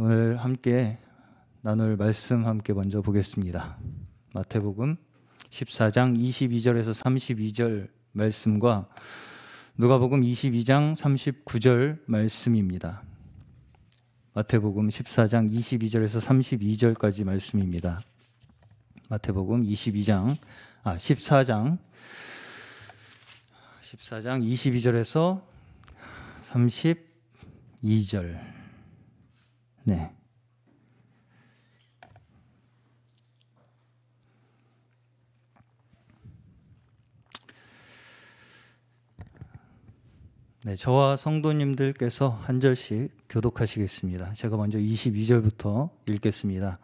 오늘 함께 나눌 말씀 함께 먼저 보겠습니다. 마태복음 14장 22절에서 32절 말씀과 누가복음 22장 39절 말씀입니다. 마태복음 14장 22절에서 32절까지 말씀입니다. 마태복음 14장 22절에서 32절. 네. 네, 저와 성도님들께서 한 절씩 교독하시겠습니다. 제가 먼저 22절부터 읽겠습니다.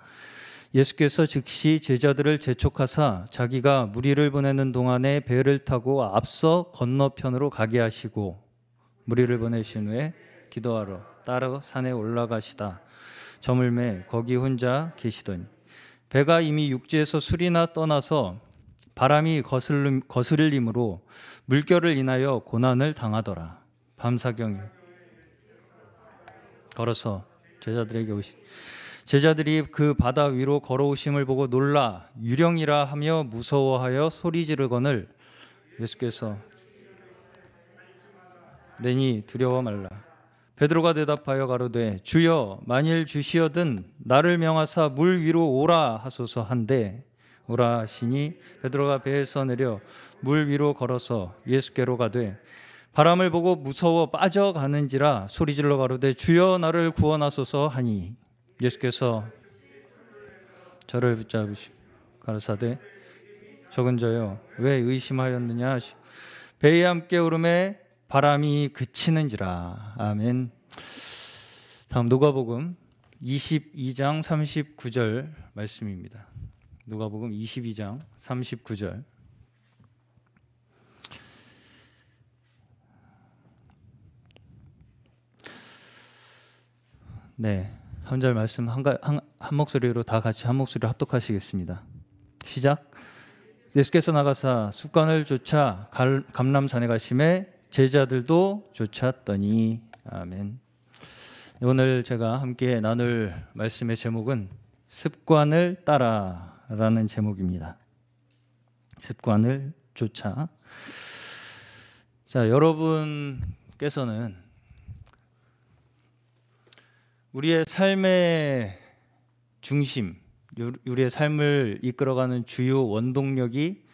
예수께서 즉시 제자들을 재촉하사 자기가 무리를 보내는 동안에 배를 타고 앞서 건너편으로 가게 하시고 무리를 보내신 후에 기도하러 따라 산에 올라가시다. 저물매 거기 혼자 계시더니 배가 이미 육지에서 술이나 떠나서 바람이 거스름으로 물결을 인하여 고난을 당하더라. 밤사경에 걸어서 제자들에게 제자들이 그 바다 위로 걸어오심을 보고 놀라 유령이라 하며 무서워하여 소리 지르거늘 예수께서 내니 두려워 말라. 베드로가 대답하여 가로되 주여 만일 주시어든 나를 명하사 물 위로 오라 하소서 한데 오라 하시니 베드로가 배에서 내려 물 위로 걸어서 예수께로 가되 바람을 보고 무서워 빠져가는지라 소리질러 가로되 주여 나를 구원하소서 하니 예수께서 저를 붙잡으시고 가라사대 적은 자여 왜 의심하였느냐 하시고 배에 함께 오름에 바람이 그치는지라. 아멘. 다음 누가복음 22장 39절 말씀입니다. 누가복음 22장 39절. 네, 한 절 말씀 한 목소리로 다 같이 한 목소리로 합독하시겠습니다. 시작. 예수께서 나가사 숲간을 쫓아 감람산에 가심에 제자들도 쫓았더니. 아멘. 오늘 제가 함께 나눌 말씀의 제목은 습관을 따라라는 제목입니다. 습관을 쫓아. 자, 여러분께서는 우리의 삶의 중심, 우리의 삶을 이끌어가는 주요 원동력이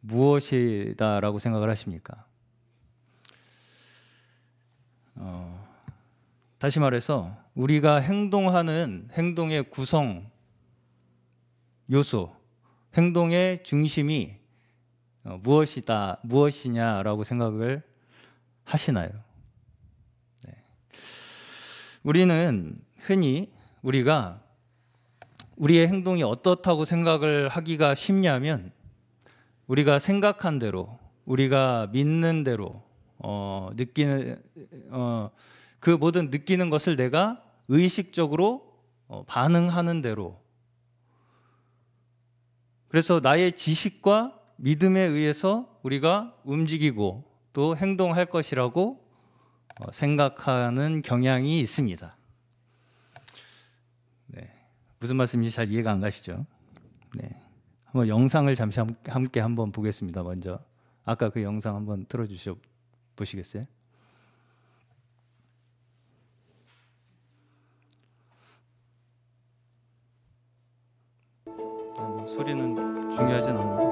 무엇이다라고 생각을 하십니까? 다시 말해서 우리가 행동하는 행동의 구성 요소, 행동의 중심이 무엇이냐라고 생각을 하시나요? 네. 우리는 흔히 우리가 우리의 행동이 어떻다고 생각을 하기가 쉽냐면 우리가 생각한 대로, 우리가 믿는 대로 그 모든 느끼는 것을 내가 의식적으로 반응하는 대로, 그래서 나의 지식과 믿음에 의해서 우리가 움직이고 또 행동할 것이라고 생각하는 경향이 있습니다. 네, 무슨 말씀인지 잘 이해가 안 가시죠? 네, 한번 영상을 잠시 함께 한번 보겠습니다. 먼저 아까 그 영상 한번 틀어주셔 보시겠어요? 소리는 중요하진 않은데.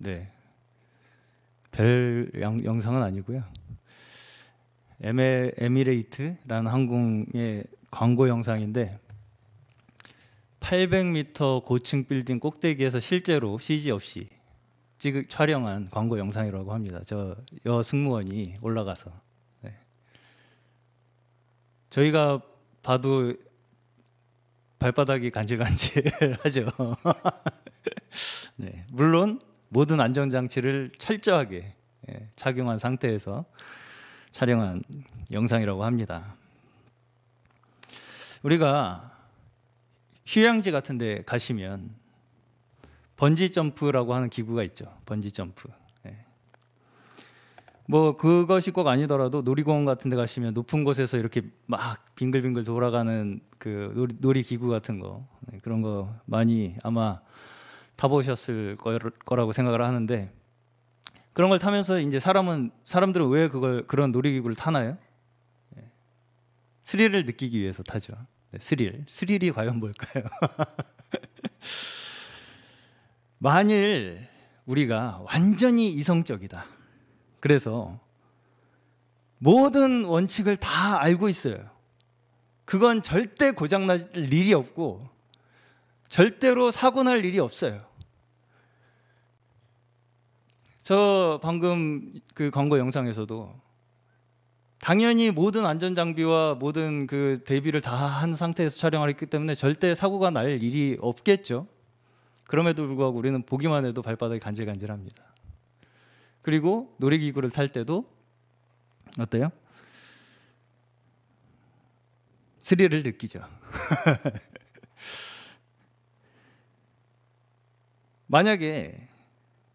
네, 별 영상은 아니고요. 에미레이트라는 항공의 광고 영상인데 800m 고층 빌딩 꼭대기에서 실제로 CG 없이 촬영한 광고 영상이라고 합니다. 저 여승무원이 올라가서. 네. 저희가 봐도 발바닥이 간질간질하죠. 네. 물론 모든 안전장치를 철저하게 착용한 상태에서 촬영한 영상이라고 합니다. 우리가 휴양지 같은 데 가시면 번지 점프라고 하는 기구가 있죠. 번지 점프. 뭐 그것이 꼭 아니더라도 놀이공원 같은 데 가시면 높은 곳에서 이렇게 막 빙글빙글 돌아가는 그 놀이기구 같은 거, 그런 거 많이 아마 타보셨을 거라고 생각을 하는데, 그런 걸 타면서 이제 사람들은 왜 그런 놀이기구를 타나요? 스릴을 느끼기 위해서 타죠. 스릴이 과연 뭘까요? 만일 우리가 완전히 이성적이다, 그래서 모든 원칙을 다 알고 있어요. 그건 절대 고장날 일이 없고 절대로 사고 날 일이 없어요. 저 방금 그 광고 영상에서도 당연히 모든 안전장비와 모든 그 대비를 다 한 상태에서 촬영을 했기 때문에 절대 사고가 날 일이 없겠죠. 그럼에도 불구하고 우리는 보기만 해도 발바닥이 간질간질합니다. 그리고 놀이기구를 탈 때도 어때요? 스릴을 느끼죠. 만약에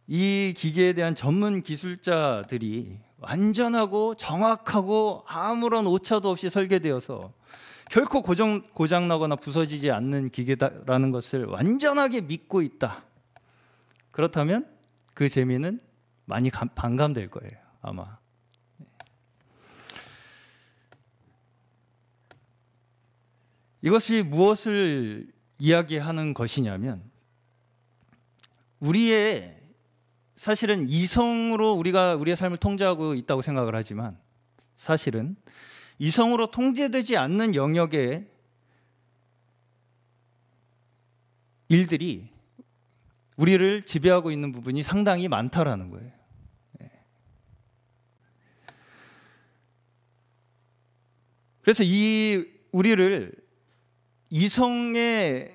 이 기계에 대한 전문 기술자들이 완전하고 정확하고 아무런 오차도 없이 설계되어서 결코 고장나거나 부서지지 않는 기계다라는 것을 완전하게 믿고 있다, 그렇다면 그 재미는 많이 반감될 거예요, 아마. 이것이 무엇을 이야기하는 것이냐면, 우리의 사실은 이성으로 우리가 우리의 삶을 통제하고 있다고 생각을 하지만, 사실은 이성으로 통제되지 않는 영역의 일들이 우리를 지배하고 있는 부분이 상당히 많다라는 거예요. 그래서 우리를 이성의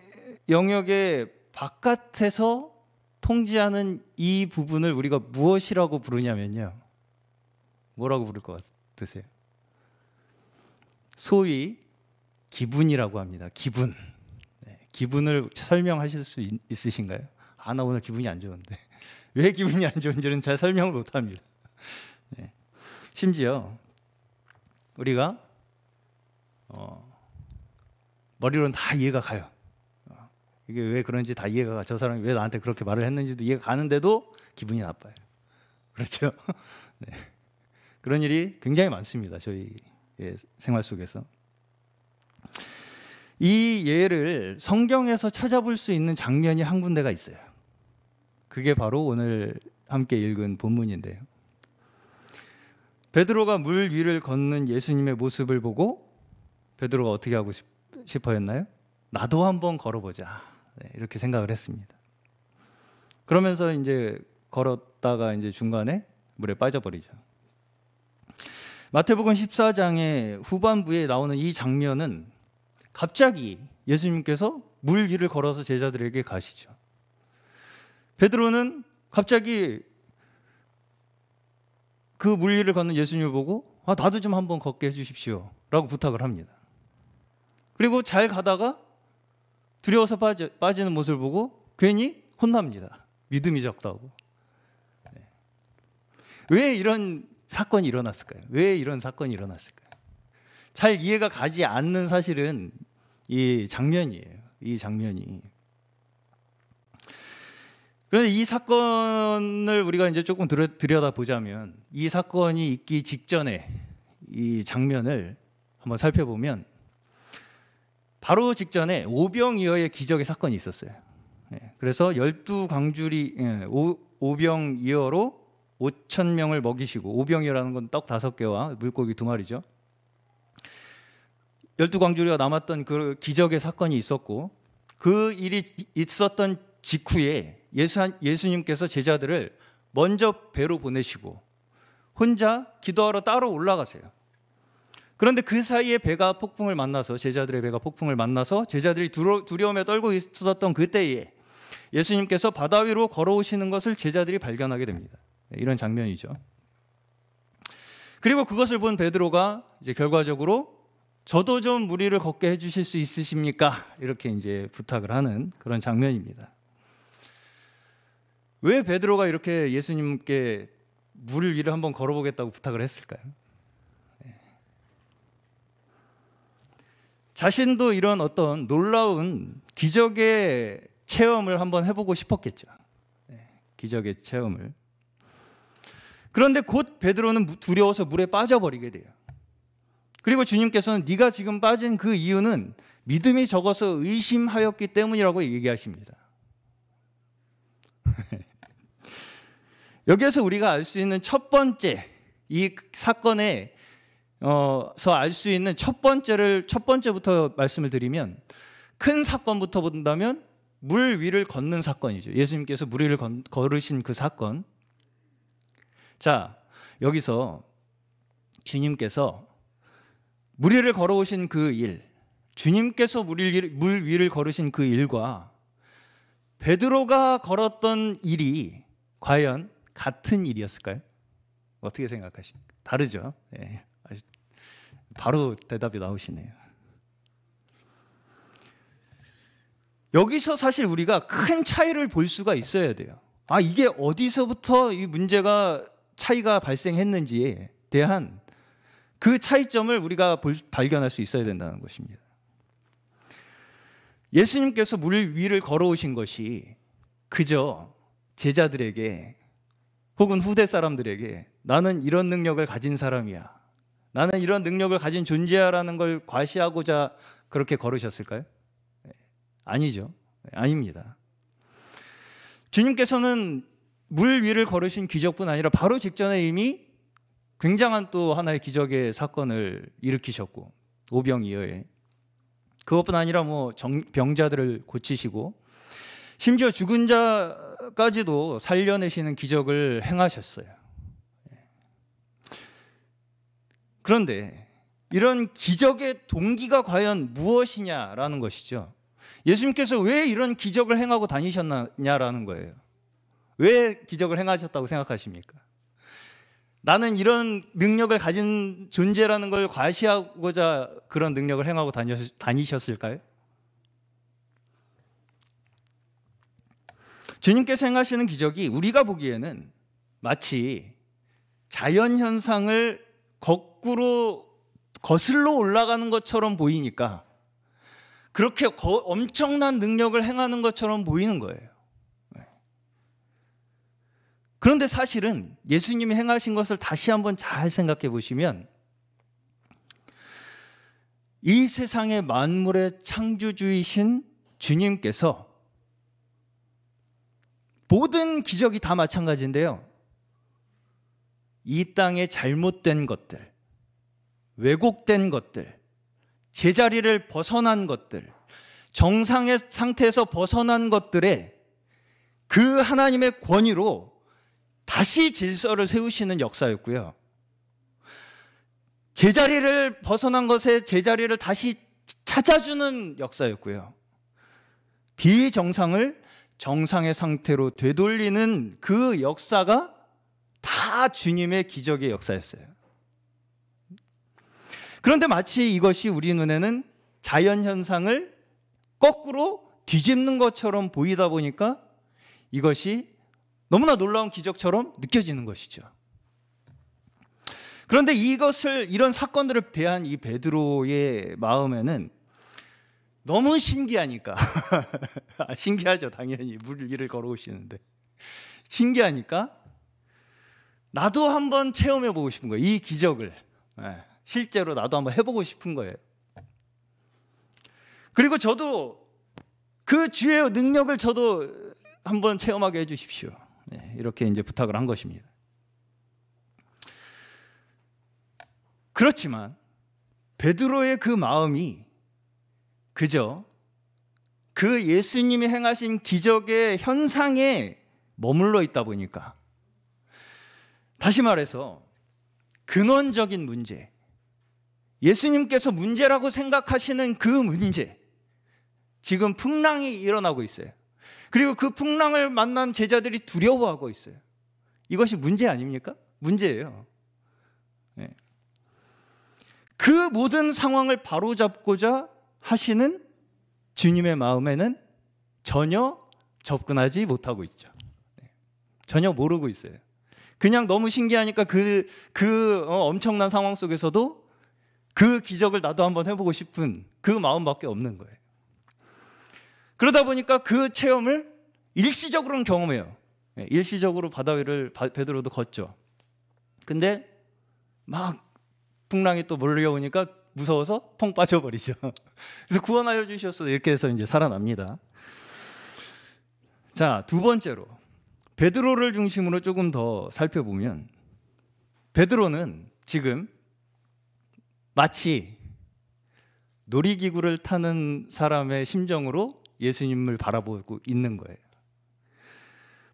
영역의 바깥에서 통제하는 이 부분을 우리가 무엇이라고 부르냐면요, 뭐라고 부를 것 같으세요? 소위 기분이라고 합니다. 기분. 기분을 설명하실 수 있으신가요? 나 오늘 기분이 안 좋은데. 왜 기분이 안 좋은지는 잘 설명을 못 합니다. 심지어 우리가 머리로는 다 이해가 가요. 이게 왜 그런지 다 이해가 가. 저 사람이 왜 나한테 그렇게 말을 했는지도 이해가 가는데도 기분이 나빠요. 그렇죠? 네. 그런 일이 굉장히 많습니다, 저희 생활 속에서. 이 예를 성경에서 찾아볼 수 있는 장면이 한 군데가 있어요. 그게 바로 오늘 함께 읽은 본문인데요. 베드로가 물 위를 걷는 예수님의 모습을 보고 베드로가 어떻게 하고 싶어 했나요? 나도 한번 걸어보자, 이렇게 생각을 했습니다. 그러면서 이제 걸었다가 이제 중간에 물에 빠져버리죠. 마태복음 14장의 후반부에 나오는 이 장면은 갑자기 예수님께서 물 위를 걸어서 제자들에게 가시죠. 베드로는 갑자기 그 물 위를 걷는 예수님을 보고 나도 좀 한번 걷게 해주십시오 라고 부탁을 합니다. 그리고 잘 가다가 두려워서 빠지는 모습을 보고 괜히 혼납니다. 믿음이 적다고. 왜 이런 사건이 일어났을까요? 왜 이런 사건이 일어났을까요? 잘 이해가 가지 않는 사실은 이 장면이에요. 이 장면이. 그런데 이 사건을 우리가 이제 조금 들여다보자면, 이 사건이 있기 직전에 이 장면을 한번 살펴보면 바로 직전에 오병이어의 기적의 사건이 있었어요. 그래서 12광주리 오병이어로 5,000명을 먹이시고, 오병이어라는 건 떡 5개와 물고기 2마리죠. 12광주리가 남았던 그 기적의 사건이 있었고, 그 일이 있었던 직후에 예수님께서 제자들을 먼저 배로 보내시고 혼자 기도하러 따로 올라가세요. 그런데 그 사이에 배가 폭풍을 만나서, 제자들의 배가 폭풍을 만나서 제자들이 두려움에 떨고 있었던 그때에 예수님께서 바다 위로 걸어오시는 것을 제자들이 발견하게 됩니다. 이런 장면이죠. 그리고 그것을 본 베드로가 이제 결과적으로 저도 좀 물 위를 걷게 해주실 수 있으십니까? 이렇게 이제 부탁을 하는 그런 장면입니다. 왜 베드로가 이렇게 예수님께 물 위를 한번 걸어보겠다고 부탁을 했을까요? 자신도 이런 어떤 놀라운 기적의 체험을 한번 해보고 싶었겠죠. 기적의 체험을. 그런데 곧 베드로는 두려워서 물에 빠져버리게 돼요. 그리고 주님께서는 네가 지금 빠진 그 이유는 믿음이 적어서 의심하였기 때문이라고 얘기하십니다. 여기에서 우리가 알 수 있는 첫 번째, 이 사건에서 알 수 있는 첫 번째부터 말씀을 드리면, 큰 사건부터 본다면 물 위를 걷는 사건이죠. 예수님께서 물 위를 걸으신 그 사건. 자, 여기서 주님께서 물 위를 걸어오신 그 일, 주님께서 물 위를 걸으신 그 일과 베드로가 걸었던 일이 과연 같은 일이었을까요? 어떻게 생각하십니까? 다르죠. 네, 바로 대답이 나오시네요. 여기서 사실 우리가 큰 차이를 볼 수가 있어야 돼요. 이게 어디서부터 이 문제가 차이가 발생했는지에 대한 그 차이점을 우리가 발견할 수 있어야 된다는 것입니다. 예수님께서 물 위를 걸어오신 것이 그저 제자들에게 혹은 후대 사람들에게 나는 이런 능력을 가진 사람이야, 나는 이런 능력을 가진 존재야라는 걸 과시하고자 그렇게 걸으셨을까요? 아니죠. 아닙니다. 주님께서는 물 위를 걸으신 기적뿐 아니라 바로 직전에 이미 굉장한 또 하나의 기적의 사건을 일으키셨고, 오병이어에 그것뿐 아니라 병자들을 고치시고 심지어 죽은 자까지도 살려내시는 기적을 행하셨어요. 그런데 이런 기적의 동기가 과연 무엇이냐라는 것이죠. 예수님께서 왜 이런 기적을 행하고 다니셨냐라는 거예요. 왜 기적을 행하셨다고 생각하십니까? 나는 이런 능력을 가진 존재라는 걸 과시하고자 그런 능력을 행하고 다니셨을까요? 주님께서 행하시는 기적이 우리가 보기에는 마치 자연현상을 거꾸로 거슬러 올라가는 것처럼 보이니까 그렇게 엄청난 능력을 행하는 것처럼 보이는 거예요. 그런데 사실은 예수님이 행하신 것을 다시 한번 잘 생각해 보시면 이 세상의 만물의 창조주이신 주님께서 모든 기적이 다 마찬가지인데요, 이 땅의 잘못된 것들, 왜곡된 것들, 제자리를 벗어난 것들, 정상의 상태에서 벗어난 것들에 그 하나님의 권위로 다시 질서를 세우시는 역사였고요, 제자리를 벗어난 것에 제자리를 다시 찾아주는 역사였고요, 비정상을 정상의 상태로 되돌리는 그 역사가 다 주님의 기적의 역사였어요. 그런데 마치 이것이 우리 눈에는 자연현상을 거꾸로 뒤집는 것처럼 보이다 보니까 이것이 너무나 놀라운 기적처럼 느껴지는 것이죠. 그런데 이런 사건들을 대한 이 베드로의 마음에는 너무 신기하니까 신기하죠. 당연히 물 위를 걸어오시는데 신기하니까 나도 한번 체험해보고 싶은 거예요. 이 기적을 실제로 나도 한번 해보고 싶은 거예요. 그리고 저도 그 주의 능력을 저도 한번 체험하게 해주십시오. 이렇게 이제 부탁을 한 것입니다. 그렇지만 베드로의 그 마음이 그저 그 예수님이 행하신 기적의 현상에 머물러 있다 보니까, 다시 말해서 근원적인 문제, 예수님께서 문제라고 생각하시는 그 문제, 지금 풍랑이 일어나고 있어요. 그리고 그 풍랑을 만난 제자들이 두려워하고 있어요. 이것이 문제 아닙니까? 문제예요. 네. 그 모든 상황을 바로잡고자 하시는 주님의 마음에는 전혀 접근하지 못하고 있죠. 전혀 모르고 있어요. 그냥 너무 신기하니까 엄청난 상황 속에서도 그 기적을 나도 한번 해보고 싶은 그 마음밖에 없는 거예요. 그러다 보니까 그 체험을 일시적으로는 경험해요. 일시적으로 바다 위를 베드로도 걷죠. 근데 막 풍랑이 또 몰려오니까 무서워서 펑 빠져버리죠. 그래서 구원하여 주셨어 이렇게 해서 이제 살아납니다. 자, 두 번째로 베드로를 중심으로 조금 더 살펴보면, 베드로는 지금 마치 놀이기구를 타는 사람의 심정으로 예수님을 바라보고 있는 거예요.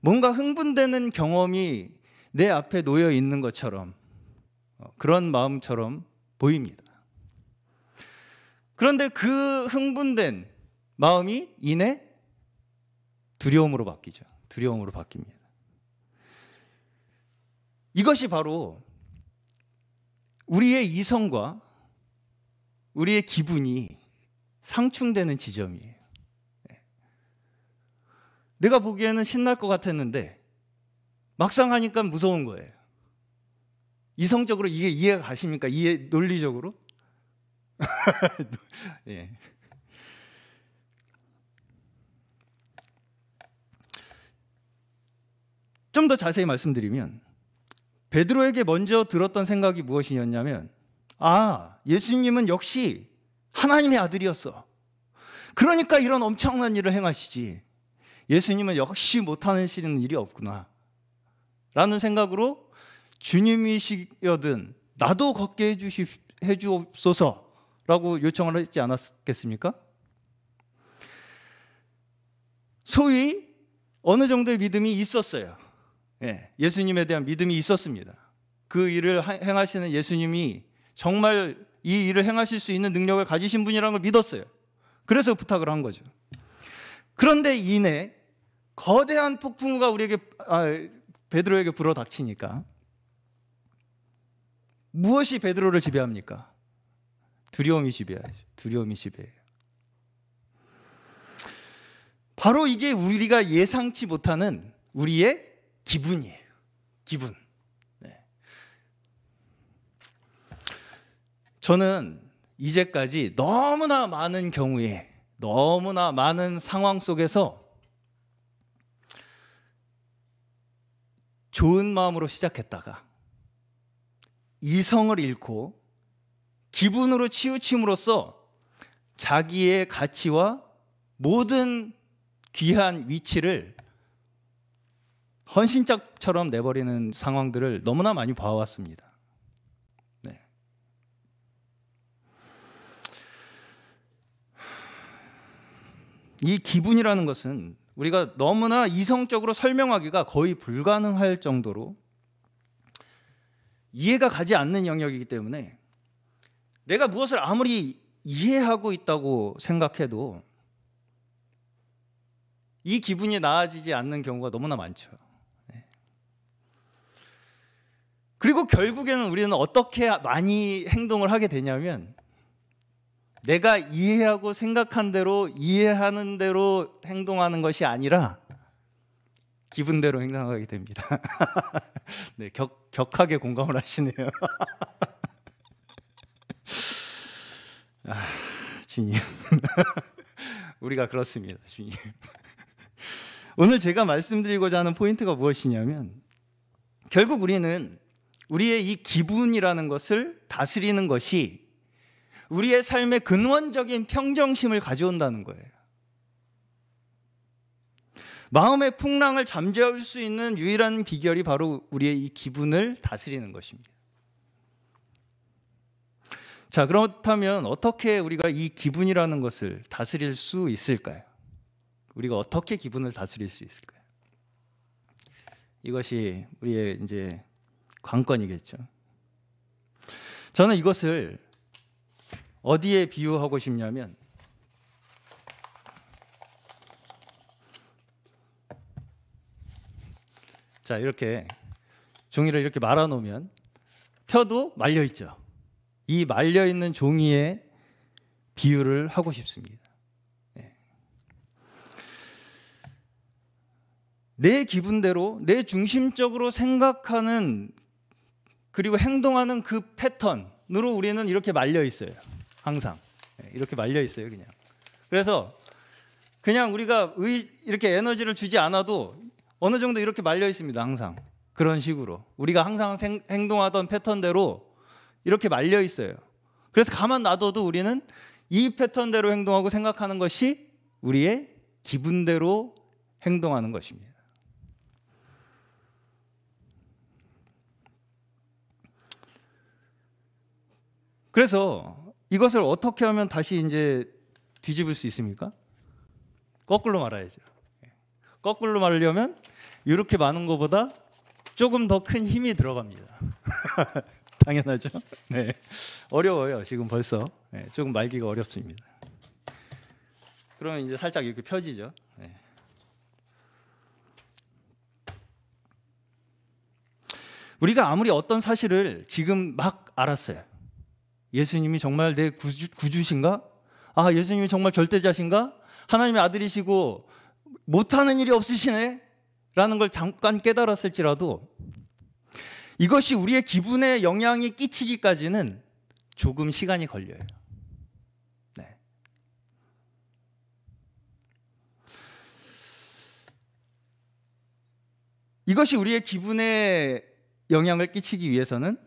뭔가 흥분되는 경험이 내 앞에 놓여 있는 것처럼, 그런 마음처럼 보입니다. 그런데 그 흥분된 마음이 이내 두려움으로 바뀌죠. 두려움으로 바뀝니다. 이것이 바로 우리의 이성과 우리의 기분이 상충되는 지점이에요. 내가 보기에는 신날 것 같았는데 막상 하니까 무서운 거예요. 이성적으로 이게 이해가 가십니까? 논리적으로? 예. 좀 더 자세히 말씀드리면, 베드로에게 먼저 들었던 생각이 무엇이었냐면, 예수님은 역시 하나님의 아들이었어. 그러니까 이런 엄청난 일을 행하시지. 예수님은 역시 못하시는 일이 없구나 라는 생각으로 주님이시여든 나도 걷게 해주옵소서 라고 요청을 했지 않았겠습니까? 소위 어느 정도의 믿음이 있었어요. 예수님에 대한 믿음이 있었습니다. 그 일을 행하시는 예수님이 정말 이 일을 행하실 수 있는 능력을 가지신 분이라는 걸 믿었어요. 그래서 부탁을 한 거죠. 그런데 이내 거대한 폭풍우가 베드로에게 불어닥치니까 무엇이 베드로를 지배합니까? 두려움이 지배하죠. 두려움이 지배해요. 바로 이게 우리가 예상치 못하는 우리의 기분이에요. 기분. 저는 이제까지 너무나 많은 경우에, 너무나 많은 상황 속에서 좋은 마음으로 시작했다가 이성을 잃고 기분으로 치우침으로써 자기의 가치와 모든 귀한 위치를 헌신짝처럼 내버리는 상황들을 너무나 많이 봐왔습니다. 이 기분이라는 것은 우리가 너무나 이성적으로 설명하기가 거의 불가능할 정도로 이해가 가지 않는 영역이기 때문에 내가 무엇을 아무리 이해하고 있다고 생각해도 이 기분이 나아지지 않는 경우가 너무나 많죠. 그리고 결국에는 우리는 어떻게 많이 행동을 하게 되냐면, 내가 이해하고 생각한 대로, 이해하는 대로 행동하는 것이 아니라 기분대로 행동하게 됩니다. 네, 격하게 공감을 하시네요. 주님. 우리가 그렇습니다, 주님. 오늘 제가 말씀드리고자 하는 포인트가 무엇이냐면, 결국 우리는 우리의 이 기분이라는 것을 다스리는 것이 우리의 삶의 근원적인 평정심을 가져온다는 거예요. 마음의 풍랑을 잠재울 수 있는 유일한 비결이 바로 우리의 이 기분을 다스리는 것입니다. 자, 그렇다면 어떻게 우리가 이 기분이라는 것을 다스릴 수 있을까요? 우리가 어떻게 기분을 다스릴 수 있을까요? 이것이 우리의 이제 관건이겠죠. 저는 이것을 어디에 비유하고 싶냐면, 자, 이렇게 종이를 이렇게 말아 놓으면 펴도 말려 있죠. 이 말려 있는 종이의 비유를 하고 싶습니다. 내 기분대로, 내 중심적으로 생각하는 그리고 행동하는 그 패턴으로 우리는 이렇게 말려 있어요. 항상 이렇게 말려 있어요. 그래서 그냥 우리가 이렇게 에너지를 주지 않아도 어느 정도 이렇게 말려 있습니다. 항상 그런 식으로 우리가 항상 행동하던 패턴대로 이렇게 말려 있어요. 그래서 가만 놔둬도 우리는 이 패턴대로 행동하고 생각하는 것이 우리의 기분대로 행동하는 것입니다. 그래서 이것을 어떻게 하면 다시 이제 뒤집을 수 있습니까? 거꾸로 말아야죠. 거꾸로 말하려면 이렇게 많은 것보다 조금 더 큰 힘이 들어갑니다. 당연하죠. 네, 어려워요. 지금 벌써 조금 말기가 어렵습니다. 그러면 이제 살짝 이렇게 펴지죠. 네. 우리가 아무리 어떤 사실을 지금 막 알았어요. 예수님이 정말 내 구주신가? 아, 예수님이 정말 절대자신가? 하나님의 아들이시고 못하는 일이 없으시네? 라는 걸 잠깐 깨달았을지라도 이것이 우리의 기분에 영향이 끼치기까지는 조금 시간이 걸려요. 네. 이것이 우리의 기분에 영향을 끼치기 위해서는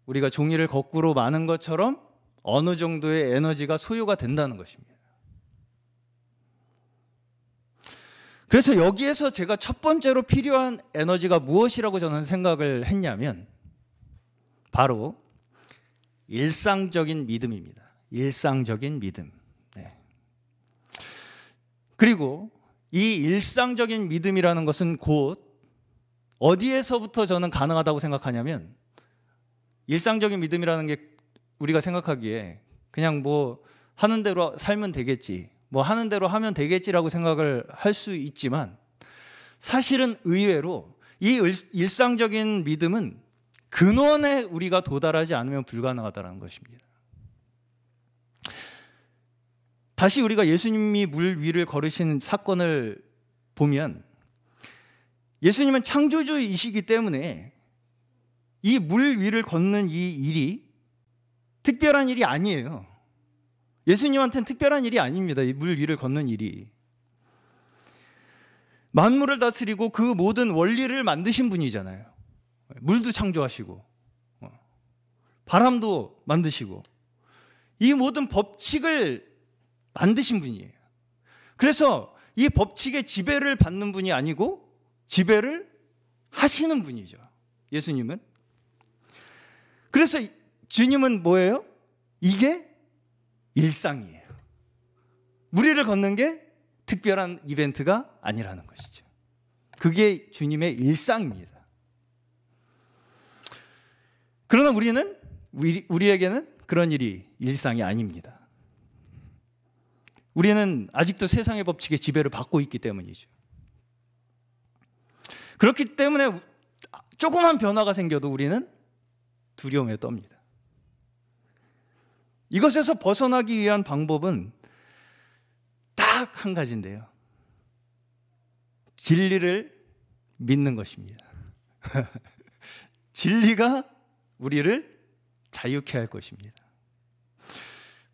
우리가 종이를 거꾸로 마는 것처럼 어느 정도의 에너지가 소요가 된다는 것입니다. 그래서 여기에서 제가 첫 번째로 필요한 에너지가 무엇이라고 저는 생각을 했냐면 바로 일상적인 믿음입니다. 일상적인 믿음. 네. 그리고 이 일상적인 믿음이라는 것은 곧 어디에서부터 저는 가능하다고 생각하냐면 일상적인 믿음이라는 게 우리가 생각하기에 그냥 뭐 하는 대로 살면 되겠지, 뭐 하는 대로 하면 되겠지라고 생각을 할 수 있지만 사실은 의외로 이 일상적인 믿음은 근원에 우리가 도달하지 않으면 불가능하다는 것입니다. 다시 우리가 예수님이 물 위를 걸으신 사건을 보면 예수님은 창조주이시기 때문에 이 물 위를 걷는 이 일이 특별한 일이 아니에요. 예수님한테는 특별한 일이 아닙니다. 이 물 위를 걷는 일이. 만물을 다스리고 그 모든 원리를 만드신 분이잖아요. 물도 창조하시고 바람도 만드시고 이 모든 법칙을 만드신 분이에요. 그래서 이 법칙의 지배를 받는 분이 아니고 지배를 하시는 분이죠. 예수님은. 그래서 주님은 뭐예요? 이게 일상이에요. 물 위를 걷는 게 특별한 이벤트가 아니라는 것이죠. 그게 주님의 일상입니다. 그러나 우리에게는 그런 일이 일상이 아닙니다. 우리는 아직도 세상의 법칙의 지배를 받고 있기 때문이죠. 그렇기 때문에 조그만 변화가 생겨도 우리는 두려움에 떱니다. 이것에서 벗어나기 위한 방법은 딱 한 가지인데요. 진리를 믿는 것입니다. 진리가 우리를 자유케 할 것입니다.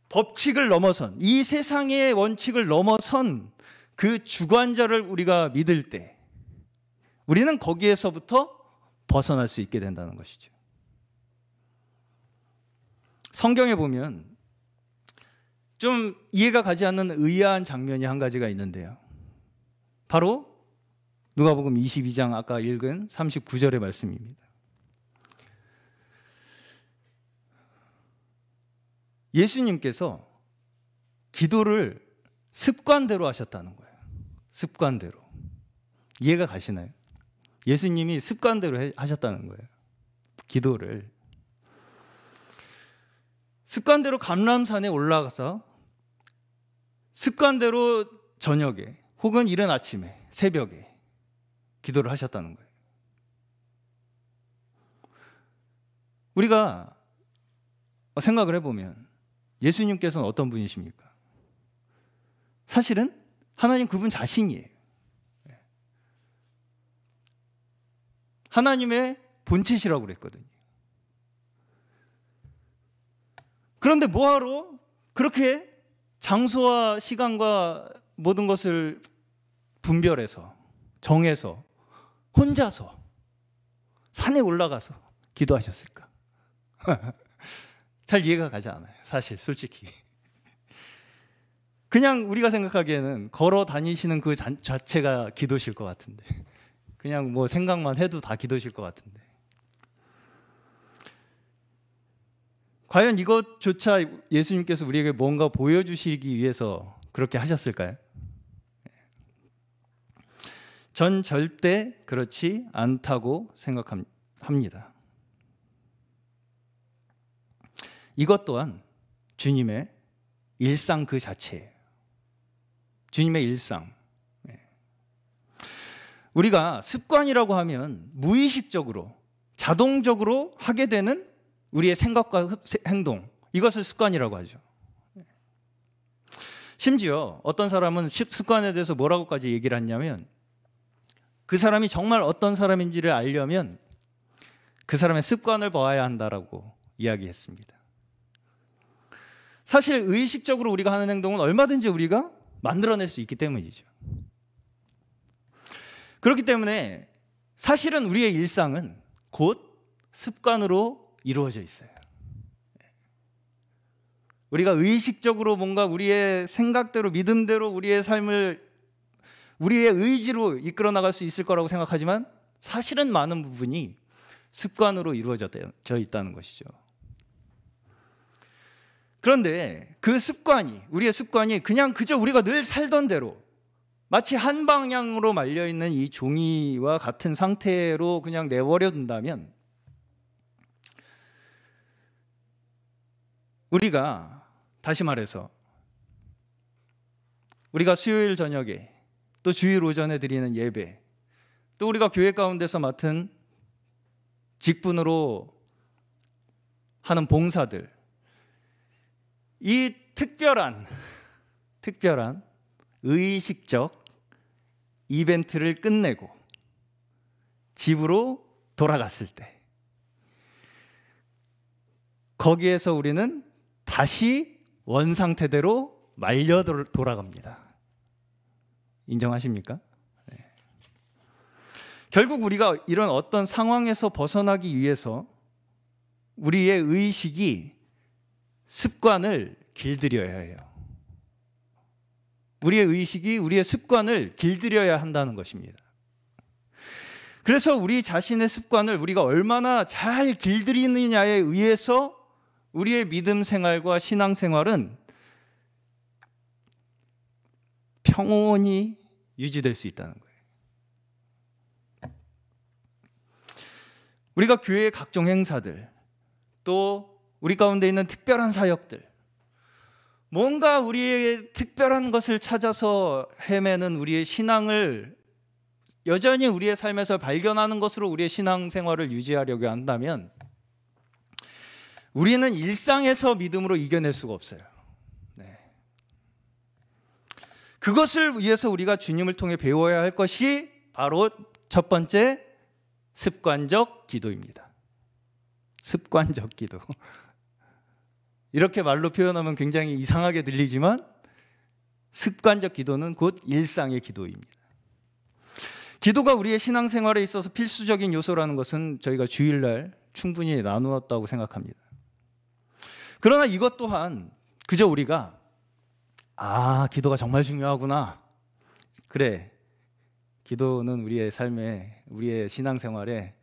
법칙을 넘어선, 이 세상의 원칙을 넘어선 그 주관자를 우리가 믿을 때 우리는 거기에서부터 벗어날 수 있게 된다는 것이죠. 성경에 보면 좀 이해가 가지 않는 의아한 장면이 한 가지가 있는데요. 바로 누가복음 22장 아까 읽은 39절의 말씀입니다. 예수님께서 기도를 습관대로 하셨다는 거예요. 습관대로. 이해가 가시나요? 예수님이 습관대로 하셨다는 거예요. 기도를. 습관대로 감람산에 올라가서 습관대로 저녁에 혹은 이른 아침에 새벽에 기도를 하셨다는 거예요. 우리가 생각을 해보면 예수님께서는 어떤 분이십니까? 사실은 하나님 그분 자신이에요. 하나님의 본체시라고 그랬거든요. 그런데 뭐하러 그렇게 장소와 시간과 모든 것을 분별해서 정해서 혼자서 산에 올라가서 기도하셨을까? 잘 이해가 가지 않아요. 사실 솔직히. 그냥 우리가 생각하기에는 걸어 다니시는 그 자체가 기도실 것 같은데, 그냥 뭐 생각만 해도 다 기도실 것 같은데, 과연 이것조차 예수님께서 우리에게 뭔가 보여주시기 위해서 그렇게 하셨을까요? 전 절대 그렇지 않다고 생각합니다. 이것 또한 주님의 일상 그 자체예요. 주님의 일상. 우리가 습관이라고 하면 무의식적으로, 자동적으로 하게 되는 우리의 생각과 행동, 이것을 습관이라고 하죠. 심지어 어떤 사람은 습관에 대해서 뭐라고까지 얘기를 했냐면, 그 사람이 정말 어떤 사람인지를 알려면 그 사람의 습관을 봐야 한다라고 이야기했습니다. 사실 의식적으로 우리가 하는 행동은 얼마든지 우리가 만들어낼 수 있기 때문이죠. 그렇기 때문에 사실은 우리의 일상은 곧 습관으로 이루어져 있어요. 우리가 의식적으로 뭔가 우리의 생각대로, 믿음대로 우리의 삶을 우리의 의지로 이끌어 나갈 수 있을 거라고 생각하지만 사실은 많은 부분이 습관으로 이루어져 있다는 것이죠. 그런데 그 습관이, 우리의 습관이 그냥 그저 우리가 늘 살던 대로 마치 한 방향으로 말려있는 이 종이와 같은 상태로 그냥 내버려 둔다면, 우리가 다시 말해서 우리가 수요일 저녁에 또 주일 오전에 드리는 예배, 또 우리가 교회 가운데서 맡은 직분으로 하는 봉사들, 이 특별한 의식적 이벤트를 끝내고 집으로 돌아갔을 때, 거기에서 우리는 다시 원상태대로 말려 돌아갑니다. 인정하십니까? 네. 결국 우리가 이런 어떤 상황에서 벗어나기 위해서 우리의 의식이 습관을 길들여야 해요. 우리의 의식이 우리의 습관을 길들여야 한다는 것입니다. 그래서 우리 자신의 습관을 우리가 얼마나 잘 길들이느냐에 의해서 우리의 믿음 생활과 신앙 생활은 평온히 유지될 수 있다는 거예요. 우리가 교회의 각종 행사들, 또 우리 가운데 있는 특별한 사역들, 뭔가 우리의 특별한 것을 찾아서 헤매는 우리의 신앙을 여전히 우리의 삶에서 발견하는 것으로 우리의 신앙생활을 유지하려고 한다면 우리는 일상에서 믿음으로 이겨낼 수가 없어요. 네. 그것을 위해서 우리가 주님을 통해 배워야 할 것이 바로 첫 번째 습관적 기도입니다. 습관적 기도. 이렇게 말로 표현하면 굉장히 이상하게 들리지만 습관적 기도는 곧 일상의 기도입니다. 기도가 우리의 신앙생활에 있어서 필수적인 요소라는 것은 저희가 주일날 충분히 나누었다고 생각합니다. 그러나 이것 또한 그저 우리가 기도가 정말 중요하구나, 그래, 기도는 우리의 삶에, 우리의 신앙생활에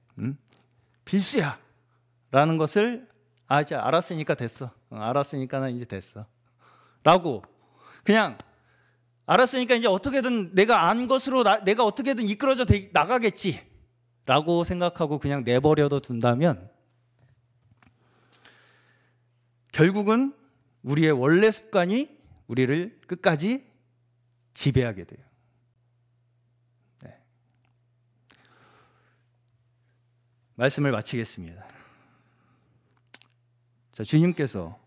필수야 라는 것을 이제 알았으니까 됐어, 알았으니까 이제 됐어 라고, 그냥 알았으니까 이제 어떻게든 내가 안 것으로 내가 어떻게든 이끌어져 나가겠지 라고 생각하고 그냥 내버려둬 둔다면 결국은 우리의 원래 습관이 우리를 끝까지 지배하게 돼요. 네. 말씀을 마치겠습니다. 자, 주님께서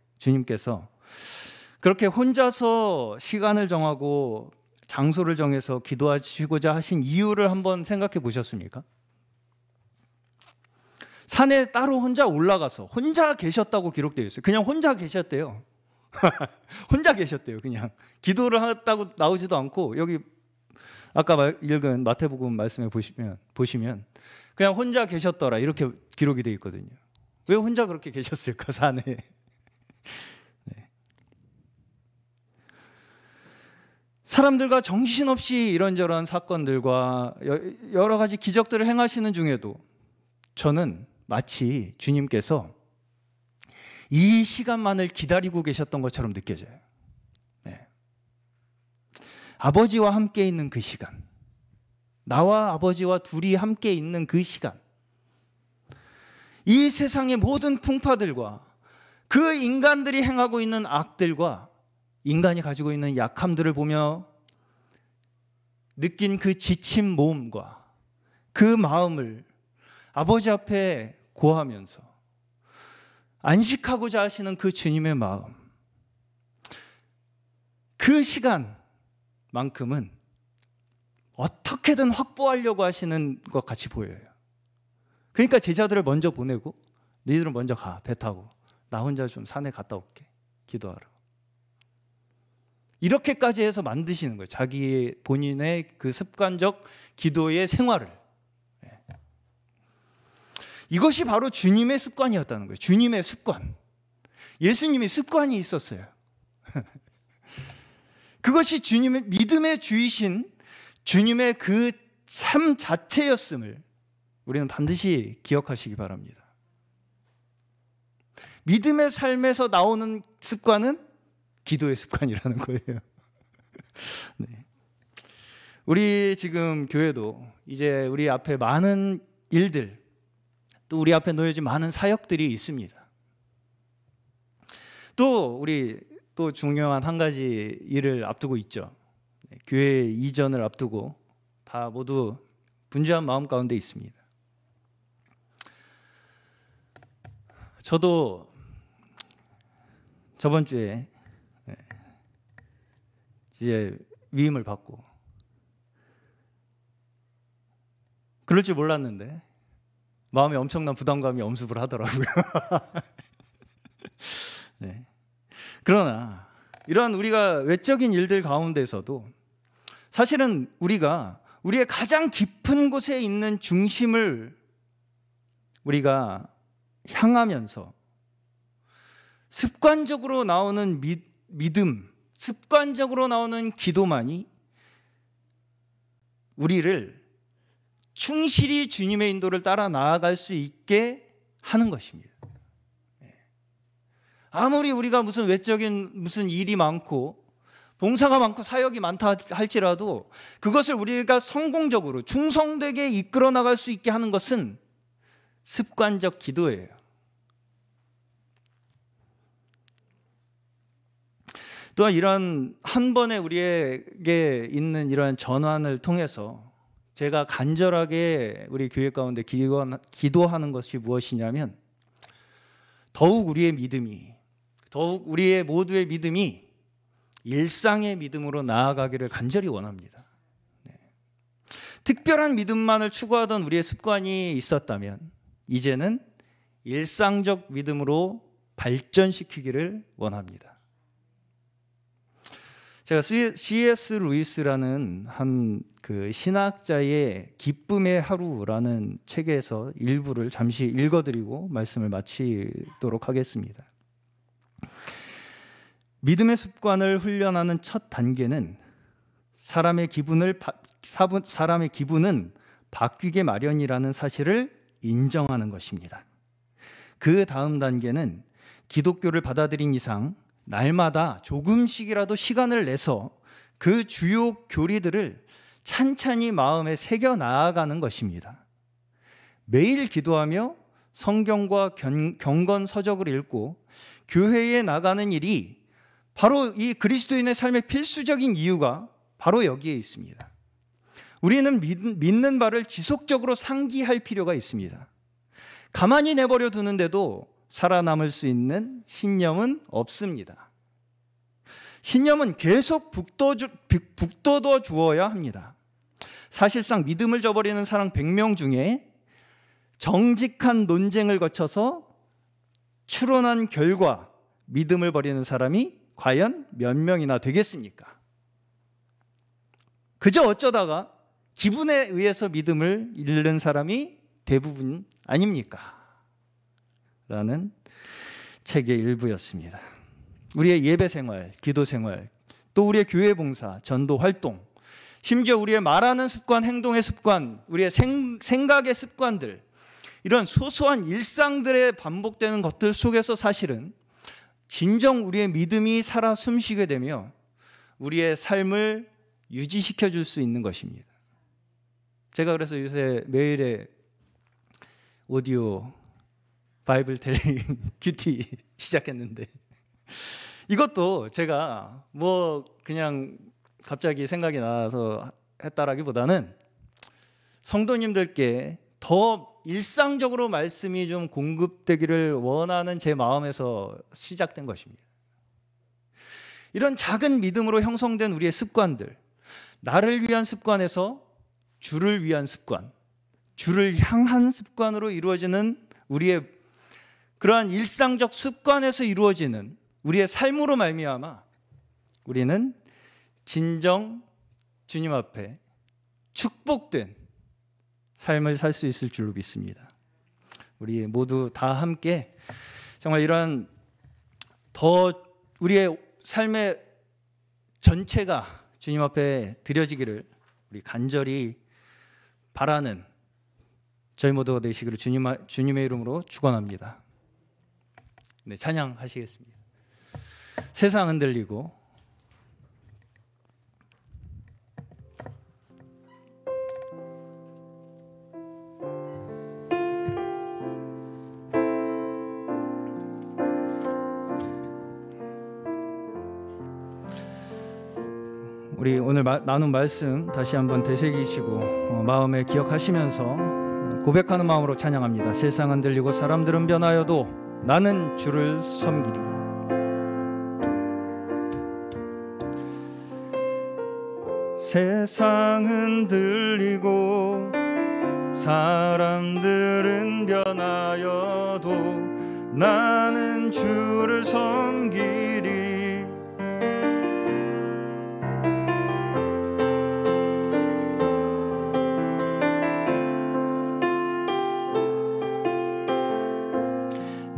그렇게 혼자서 시간을 정하고 장소를 정해서 기도하시고자 하신 이유를 한번 생각해 보셨습니까? 산에 따로 혼자 올라가서 혼자 계셨다고 기록되어 있어요. 그냥 혼자 계셨대요. 혼자 계셨대요. 그냥 기도를 했다고 나오지도 않고, 여기 아까 읽은 마태복음 말씀에 보시면 그냥 혼자 계셨더라 이렇게 기록이 되어 있거든요. 왜 혼자 그렇게 계셨을까, 산에? 네. 사람들과 정신없이 이런저런 사건들과 여러 가지 기적들을 행하시는 중에도 저는 마치 주님께서 이 시간만을 기다리고 계셨던 것처럼 느껴져요. 네. 아버지와 함께 있는 그 시간, 나와 아버지와 둘이 함께 있는 그 시간, 이 세상의 모든 풍파들과 그 인간들이 행하고 있는 악들과 인간이 가지고 있는 약함들을 보며 느낀 그 지친 몸과 그 마음을 아버지 앞에 고하면서 안식하고자 하시는 그 주님의 마음, 그 시간만큼은 어떻게든 확보하려고 하시는 것 같이 보여요. 그러니까 제자들을 먼저 보내고, 너희들은 먼저 가, 배 타고 나 혼자 좀 산에 갔다 올게, 기도하러. 이렇게까지 해서 만드시는 거예요. 자기 본인의 그 습관적 기도의 생활을. 이것이 바로 주님의 습관이었다는 거예요. 주님의 습관. 예수님의 습관이 있었어요. 그것이 주님의 믿음의 주이신 주님의 그 삶 자체였음을 우리는 반드시 기억하시기 바랍니다. 믿음의 삶에서 나오는 습관은 기도의 습관이라는 거예요. 네. 우리 지금 교회도 이제 우리 앞에 많은 일들, 또 우리 앞에 놓여진 많은 사역들이 있습니다. 또 우리 또 중요한 한 가지 일을 앞두고 있죠. 교회 이전을 앞두고 다 모두 분주한 마음 가운데 있습니다. 저도 저번 주에 이제 위임을 받고, 그럴 줄 몰랐는데 마음에 엄청난 부담감이 엄습을 하더라고요. 네. 그러나 이러한 우리가 외적인 일들 가운데서도 사실은 우리가 우리의 가장 깊은 곳에 있는 중심을 우리가 향하면서 습관적으로 나오는 믿음, 습관적으로 나오는 기도만이 우리를 충실히 주님의 인도를 따라 나아갈 수 있게 하는 것입니다. 아무리 우리가 무슨 외적인 무슨 일이 많고 봉사가 많고 사역이 많다 할지라도 그것을 우리가 성공적으로 충성되게 이끌어 나갈 수 있게 하는 것은 습관적 기도예요. 또한 이런 한 번에 우리에게 있는 이러한 전환을 통해서 제가 간절하게 우리 교회 가운데 기도하는 것이 무엇이냐면, 더욱 우리의 믿음이, 더욱 우리의 모두의 믿음이 일상의 믿음으로 나아가기를 간절히 원합니다. 네. 특별한 믿음만을 추구하던 우리의 습관이 있었다면 이제는 일상적 믿음으로 발전시키기를 원합니다. 제가 C.S. 루이스라는 한 그 신학자의 기쁨의 하루라는 책에서 일부를 잠시 읽어드리고 말씀을 마치도록 하겠습니다. 믿음의 습관을 훈련하는 첫 단계는 사람의 기분은 바뀌게 마련이라는 사실을 인정하는 것입니다. 그 다음 단계는 기독교를 받아들인 이상 날마다 조금씩이라도 시간을 내서 그 주요 교리들을 찬찬히 마음에 새겨 나아가는 것입니다. 매일 기도하며 성경과 경건 서적을 읽고 교회에 나가는 일이 바로 이 그리스도인의 삶의 필수적인 이유가 바로 여기에 있습니다. 우리는 믿는 바를 지속적으로 상기할 필요가 있습니다. 가만히 내버려 두는데도 살아남을 수 있는 신념은 없습니다. 신념은 계속 북돋워 주어야 합니다. 사실상 믿음을 저버리는 사람 100명 중에 정직한 논쟁을 거쳐서 추론한 결과 믿음을 버리는 사람이 과연 몇 명이나 되겠습니까? 그저 어쩌다가 기분에 의해서 믿음을 잃는 사람이 대부분 아닙니까? 라는 책의 일부였습니다. 우리의 예배 생활, 기도 생활, 또 우리의 교회 봉사, 전도 활동, 심지어 우리의 말하는 습관, 행동의 습관, 우리의 생각의 습관들, 이런 소소한 일상들에 반복되는 것들 속에서 사실은 진정 우리의 믿음이 살아 숨쉬게 되며 우리의 삶을 유지시켜 줄 수 있는 것입니다. 제가 그래서 요새 매일의 오디오 바이블 텔링 큐티 시작했는데, 이것도 제가 뭐 그냥 갑자기 생각이 나서 했다라기보다는 성도님들께 더 일상적으로 말씀이 좀 공급되기를 원하는 제 마음에서 시작된 것입니다. 이런 작은 믿음으로 형성된 우리의 습관들, 나를 위한 습관에서 주를 위한 습관, 주를 향한 습관으로 이루어지는 우리의 그러한 일상적 습관에서 이루어지는 우리의 삶으로 말미암아 우리는 진정 주님 앞에 축복된 삶을 살 수 있을 줄로 믿습니다. 우리 모두 다 함께 정말 이러한 더 우리의 삶의 전체가 주님 앞에 드려지기를 우리 간절히 바라는 저희 모두가 되시기를 주님의 이름으로 축원합니다. 네, 찬양하시겠습니다. 세상 흔들리고 우리 오늘 나눈 말씀 다시 한번 되새기시고 마음에 기억하시면서 고백하는 마음으로 찬양합니다. 세상 흔들리고 사람들은 변하여도 나는 주를 섬기리. 세상 흔들리고 사람들은 변하여도 나는 주를 섬기리.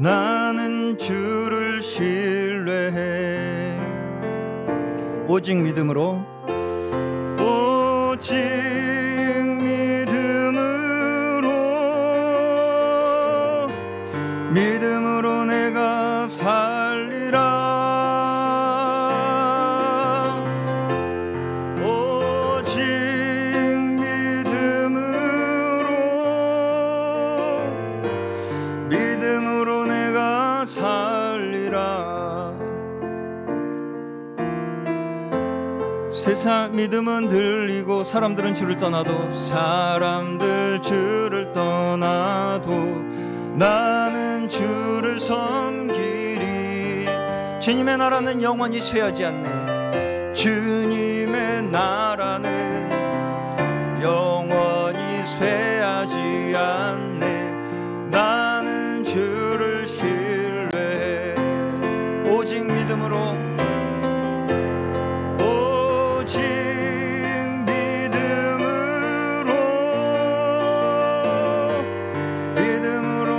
나는 주를 신뢰해. 오직 믿음으로, 오직 믿음으로 내가 살리라. 오직 믿음으로 내가 살리라. 세상 믿음은 들리고 사람들은 주를 떠나도, 사람들 주를 떠나도 나는 주를 섬기리. 주님의 나라는 영원히 쇠하지 않네. 주님의 나라는 영원히 쇠하지 않네. 나는 주를 신뢰해. 오직 믿음으로, 오직 믿음으로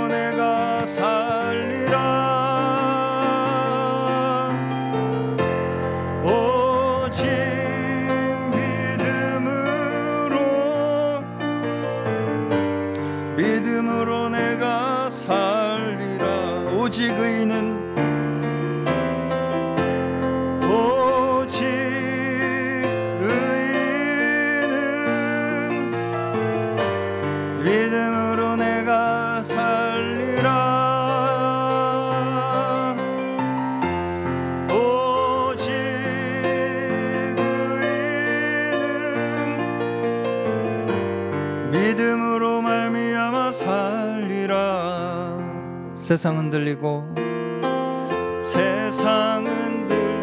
내가 살리라. 오직 믿음으로 내가 살리라. 오직 의인은, 오직 믿음으로 내가 살리라. 오직 의인은 믿음으로 말미암아 살리라. 세상 흔들리고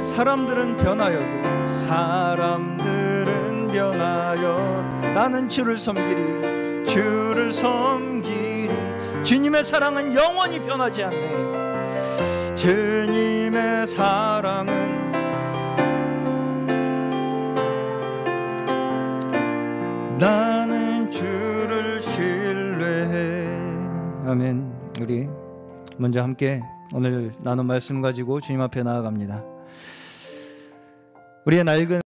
사람들은 변하여도 사람들은 변하여 나는 주를 섬기리 주님의 사랑은 영원히 변하지 않네. 주님의 사랑은 나는 주를 신뢰해. 아멘. 우리 먼저 함께 오늘 나눈 말씀 가지고 주님 앞에 나아갑니다. 우리의 낡은